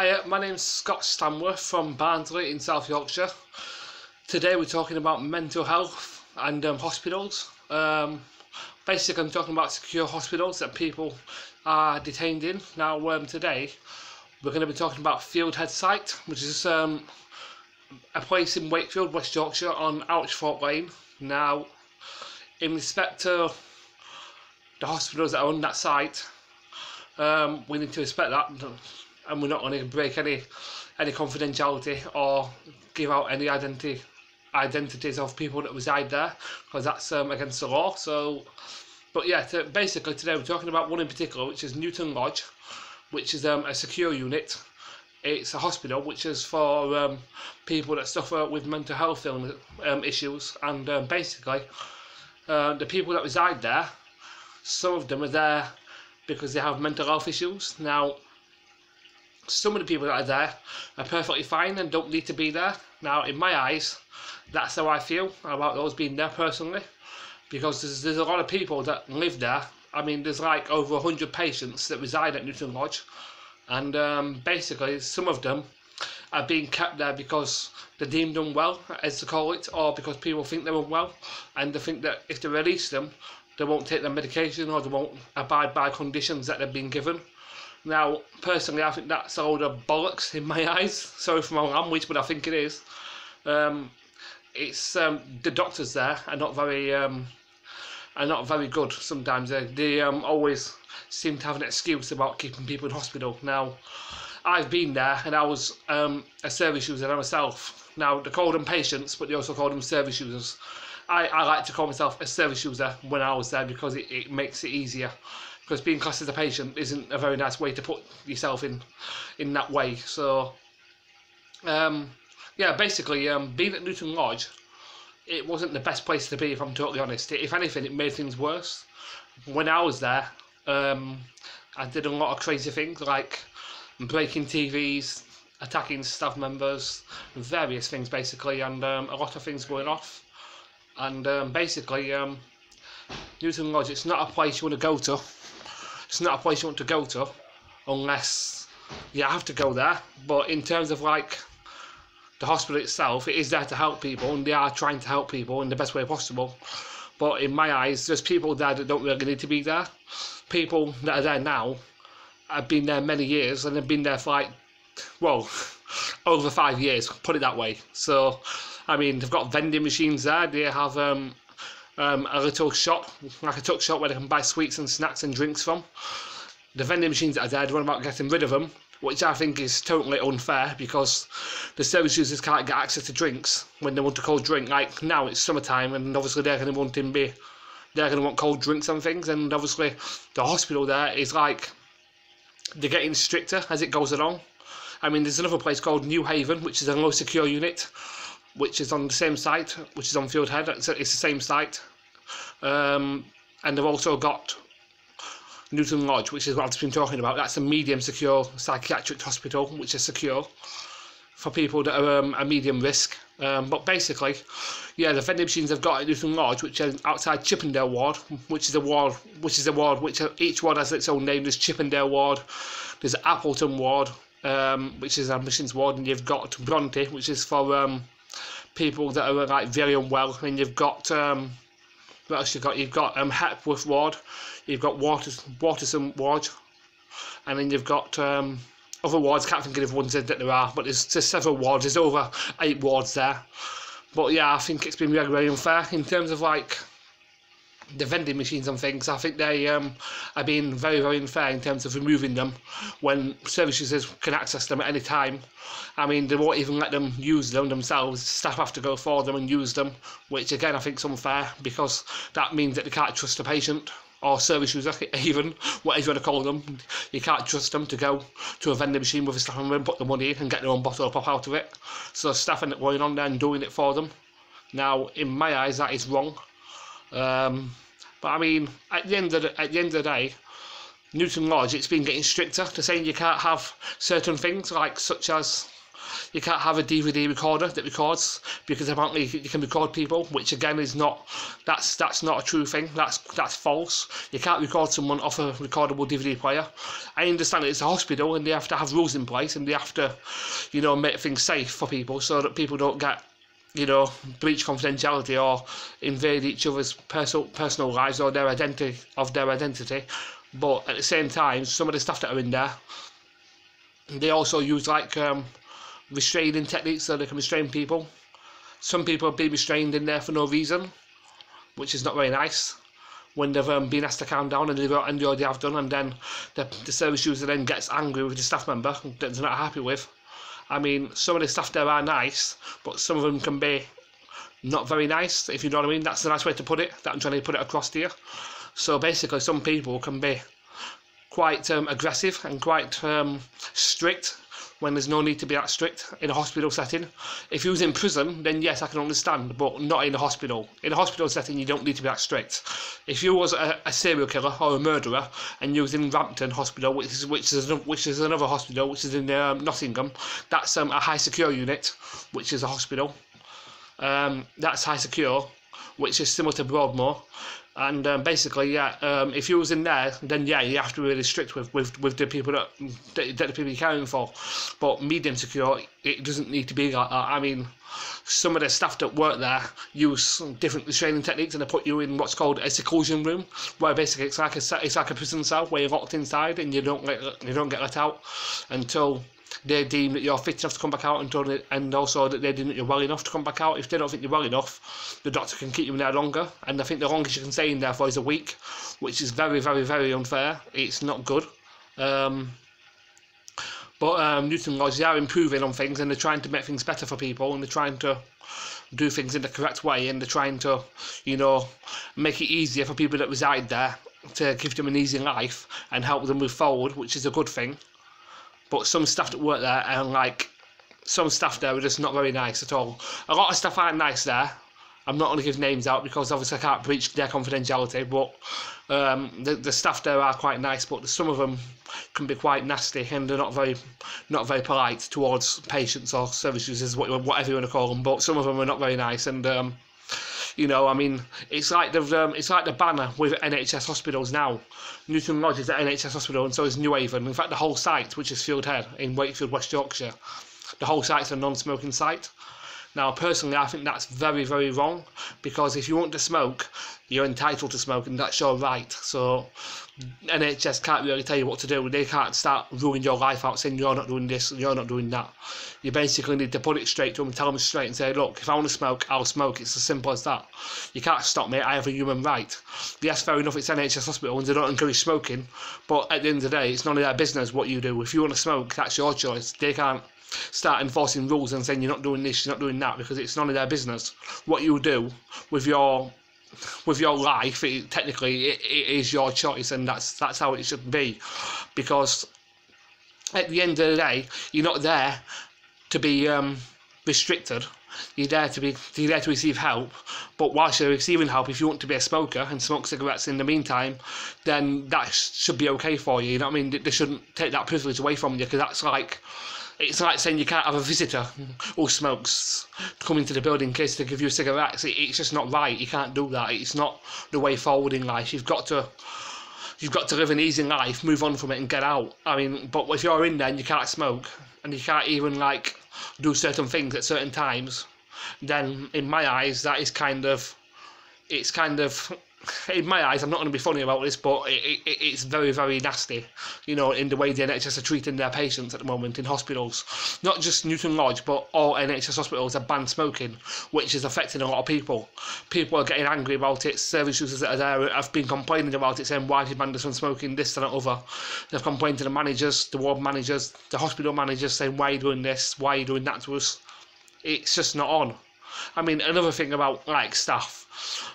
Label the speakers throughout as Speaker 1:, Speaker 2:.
Speaker 1: Hi, my name's Scott Stanworth from Barnsley in South Yorkshire. Today we're talking about mental health and hospitals. Basically I'm talking about secure hospitals that people are detained in. Now today we're going to be talking about Fieldhead Site, which is a place in Wakefield, West Yorkshire on Ouchthorpe Lane. Now in respect to the hospitals that are on that site, we need to respect that, and we're not going to break any confidentiality or give out any identities of people that reside there, because that's against the law. So, but yeah, basically today we're talking about one in particular, which is Newton Lodge, which is a secure unit. It's a hospital which is for people that suffer with mental health issues, and basically the people that reside there, some of them are there because they have mental health issues. Now, some of the people that are there are perfectly fine and don't need to be there. Now, in my eyes, that's how I feel about those being there personally, because there's a lot of people that live there. I mean, there's like over 100 patients that reside at Newton Lodge, and basically some of them are being kept there because they're deemed unwell, as they call it, or because people think they're unwell, and they think that if they release them, they won't take their medication or they won't abide by conditions that they've been given. Now, personally, I think that's a load of bollocks in my eyes. Sorry for my language, but I think it is. It's the doctors there are not very good. Sometimes they always seem to have an excuse about keeping people in hospital. Now, I've been there, and I was a service user myself. Now, they call them patients, but they also call them service users. I like to call myself a service user when I was there, because it makes it easier. Because being classed as a patient isn't a very nice way to put yourself in that way. So, yeah, basically, being at Newton Lodge, it wasn't the best place to be, if I'm totally honest. If anything, it made things worse. When I was there, I did a lot of crazy things, like breaking TVs, attacking staff members, various things basically, and a lot of things going off. And basically, Newton Lodge, it's not a place you want to go to. It's not a place you want to go to unless you have to go there. But in terms of like the hospital itself, it is there to help people, and they are trying to help people in the best way possible. But in my eyes, there's people there that don't really need to be there. People that are there now have been there many years, and have been there for like, well, over 5 years, put it that way. So, I mean, they've got vending machines there. They have a little shop, like a tuck shop, where they can buy sweets and snacks and drinks from. The vending machines that are there, they're on about getting rid of them, which I think is totally unfair, because the service users can't get access to drinks when they want a cold drink. Like now it's summertime, and obviously they're going to want cold drinks and things, and obviously the hospital there is like, they're getting stricter as it goes along. I mean, there's another place called New Haven, which is a low secure unit, which is on the same site, which is on Fieldhead. It's the same site. And they've also got Newton Lodge, which is what I've just been talking about. That's a medium secure psychiatric hospital, which is secure for people that are a medium risk. But basically, yeah, the vending machines they've got at Newton Lodge, which is outside Chippendale Ward, which is a ward which each ward has its own name. There's Chippendale Ward, there's Appleton Ward, which is admissions ward, and you've got Bronte, which is for people that are like very unwell, and you've got what else you got? You've got Hepworth Ward, you've got Waterson Ward, and then you've got other wards. Can't think of the ones that there are, but there's several wards. There's over 8 wards there. But yeah, I think it's been very, very unfair in terms of like the vending machines and things. I think they are being very, very unfair in terms of removing them when service users can access them at any time. I mean, they won't even let them use them themselves. Staff have to go for them and use them, which again I think is unfair, because that means that they can't trust a patient or service user, even whatever you want to call them. You can't trust them to go to a vending machine with a staff member and put the money in and get their own bottle or pop out of it. So staff end up going on there and doing it for them. Now, in my eyes, that is wrong. But I mean, at the end of the day, Newton Lodge, it's been getting stricter to saying you can't have certain things, like such as have a DVD recorder that records, because apparently you can record people, which again is not, that's not a true thing. That's false. You can't record someone off a recordable DVD player. I understand it's a hospital and they have to have rules in place and they have to, you know, make things safe for people so that people don't get, you know, breach confidentiality or invade each other's personal lives or their identity. But at the same time, some of the staff that are in there, they also use like restraining techniques so they can restrain people. Some people have been restrained in there for no reason, which is not very nice. When they've been asked to calm down and they already have done, and then the service user then gets angry with the staff member that they're not happy with. I mean, some of the staff there are nice, but some of them can be not very nice, if you know what I mean. That's the nice way to put it, that I'm trying to put it across to you. So basically, some people can be quite aggressive and quite strict when there's no need to be that strict in a hospital setting. If you was in prison, then yes, I can understand, but not in a hospital. In a hospital setting, you don't need to be that strict. If you was a serial killer or a murderer and you was in Rampton Hospital, which is another hospital, which is in Nottingham, that's a high secure unit, which is a hospital. That's high secure, which is similar to Broadmoor. And basically, yeah, if you was in there, then yeah, you have to be really strict with the people that the people you're caring for. But medium secure, it doesn't need to be like that. I mean, some of the staff that work there use different restraining techniques, and they put you in what's called a seclusion room, where basically it's like a prison cell where you're locked inside and you don't get let out until they deem that you're fit enough to come back out, and also that they deem that you're well enough to come back out. If they don't think you're well enough, the doctor can keep you in there longer, and I think the longest you can stay in there for is a week, which is very, very, very unfair. It's not good. But Newton Lodge, they are improving on things, and they're trying to make things better for people, and they're trying to do things in the correct way, and they're trying to, you know, make it easier for people that reside there, to give them an easy life and help them move forward, which is a good thing. But some staff that work there, and like, some staff there are just not very nice at all. A lot of staff aren't nice there. I'm not going to give names out because obviously I can't breach their confidentiality, but the staff there are quite nice, but some of them can be quite nasty, and they're not very polite towards patients or service users, whatever you want to call them. But some of them are not very nice, and you know, I mean, it's like the banner with NHS hospitals now. Newton Lodge is at NHS hospital, and so is New Haven. In fact, the whole site, which is Field Head in Wakefield, West Yorkshire, the whole site's a non-smoking site. Now, personally, I think that's very, very wrong, because if you want to smoke, you're entitled to smoke, and that's your right. So NHS can't really tell you what to do. They can't start ruling your life out, saying you're not doing this, you're not doing that. You basically need to put it straight to them and tell them straight and say, look, if I want to smoke, I'll smoke. It's as simple as that. You can't stop me. I have a human right. Yes, fair enough, it's NHS hospital and they don't encourage smoking, but at the end of the day, it's none of their business what you do. If you want to smoke, that's your choice. They can't start enforcing rules and saying you're not doing this, you're not doing that, because it's none of their business. What you do with your life, technically it is your choice, and that's how it should be. Because at the end of the day, you're not there to be restricted. You're there to receive help. But whilst you're receiving help, if you want to be a smoker and smoke cigarettes in the meantime, then that should be okay for you. You know what I mean? They shouldn't take that privilege away from you, because that's like, it's like saying you can't have a visitor who smokes come into the building in case they give you cigarettes. It's just not right. You can't do that. It's not the way forward in life. You've got to live an easy life, move on from it, and get out. I mean, but if you're in there and you can't smoke, and you can't even like do certain things at certain times, then in my eyes that is kind of, in my eyes, I'm not going to be funny about this, but it's very, very nasty, you know, in the way the NHS are treating their patients at the moment in hospitals. Not just Newton Lodge, but all NHS hospitals have banned smoking, which is affecting a lot of people. People are getting angry about it. Service users that are there have been complaining about it, saying, why have you banned us from smoking, this and that other. They've complained to the managers, the ward managers, the hospital managers, saying, why are you doing this, why are you doing that to us? It's just not on. I mean, another thing about, like, staff,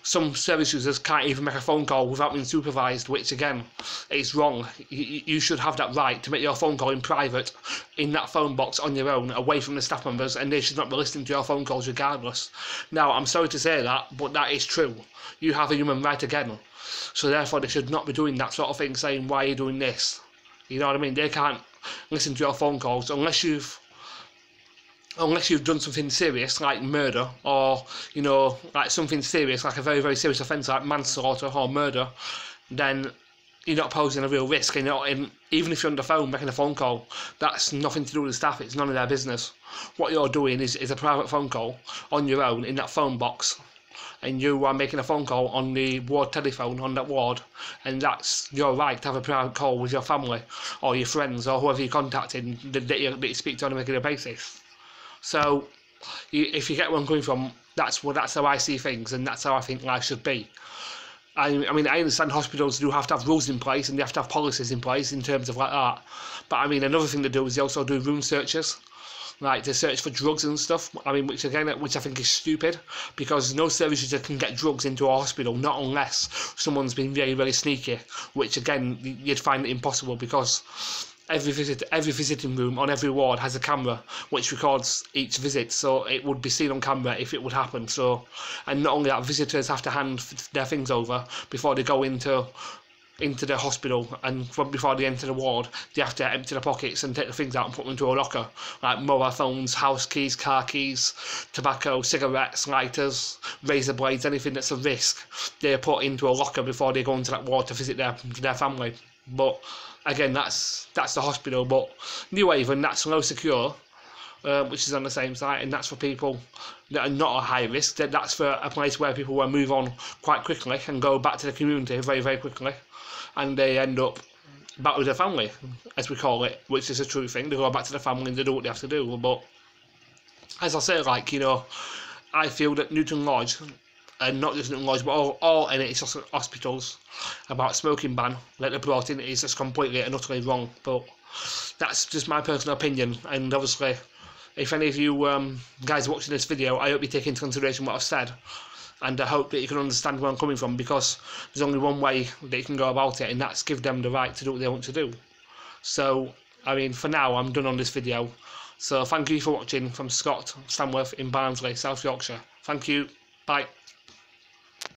Speaker 1: some service users can't even make a phone call without being supervised, which again is wrong. You should have that right to make your phone call in private, in that phone box on your own, away from the staff members, and they should not be listening to your phone calls regardless. Now, I'm sorry to say that, but that is true. You have a human right again, so therefore they should not be doing that sort of thing, saying, why are you doing this? You know what I mean? They can't listen to your phone calls unless you've unless you've done something serious like murder, or like something serious like a very, very serious offence like manslaughter or murder, then you're not posing a real risk. And even if you're on the phone making a phone call, that's nothing to do with the staff. It's none of their business. What you're doing is a private phone call on your own in that phone box, and you are making a phone call on the ward telephone on that ward, and that's your right to have a private call with your family or your friends or whoever you're contacting that you speak to on a regular basis. So if you get where I'm coming from, that's how I see things, and that's how I think life should be. I mean, I understand hospitals do have to have rules in place and they have to have policies in place in terms of like that. But I mean, another thing they do is they also do room searches, like to search for drugs and stuff. I mean, which I think is stupid, because no service user can get drugs into a hospital, not unless someone's been very, very sneaky, which again, you'd find it impossible, because every visiting room on every ward has a camera which records each visit, so it would be seen on camera if it would happen. So, and not only that, visitors have to hand their things over before they go into the hospital, and before they enter the ward they have to empty their pockets and take the things out and put them into a locker, like mobile phones, house keys, car keys, tobacco, cigarettes, lighters, razor blades, anything that's a risk they're put into a locker before they go into that ward to visit their family. But again, that's the hospital. But New Haven, that's low secure, which is on the same site, and that's for people that are not at high risk. That's for a place where people will move on quite quickly and go back to the community very, very quickly, and they end up back with their family, as we call it, which is a true thing. They go back to the family and they do what they have to do. But as I say, like, I feel that Newton Lodge, and not just Newton Lodge, but all NHS hospitals, about smoking ban that they brought in is just completely and utterly wrong. But that's just my personal opinion, and obviously, if any of you guys are watching this video, I hope you take into consideration what I've said, and I hope that you can understand where I'm coming from, because there's only one way that you can go about it, and that's give them the right to do what they want to do. So, I mean, for now, I'm done on this video. So thank you for watching from Scott Stanworth in Barnsley, South Yorkshire. Thank you. Bye.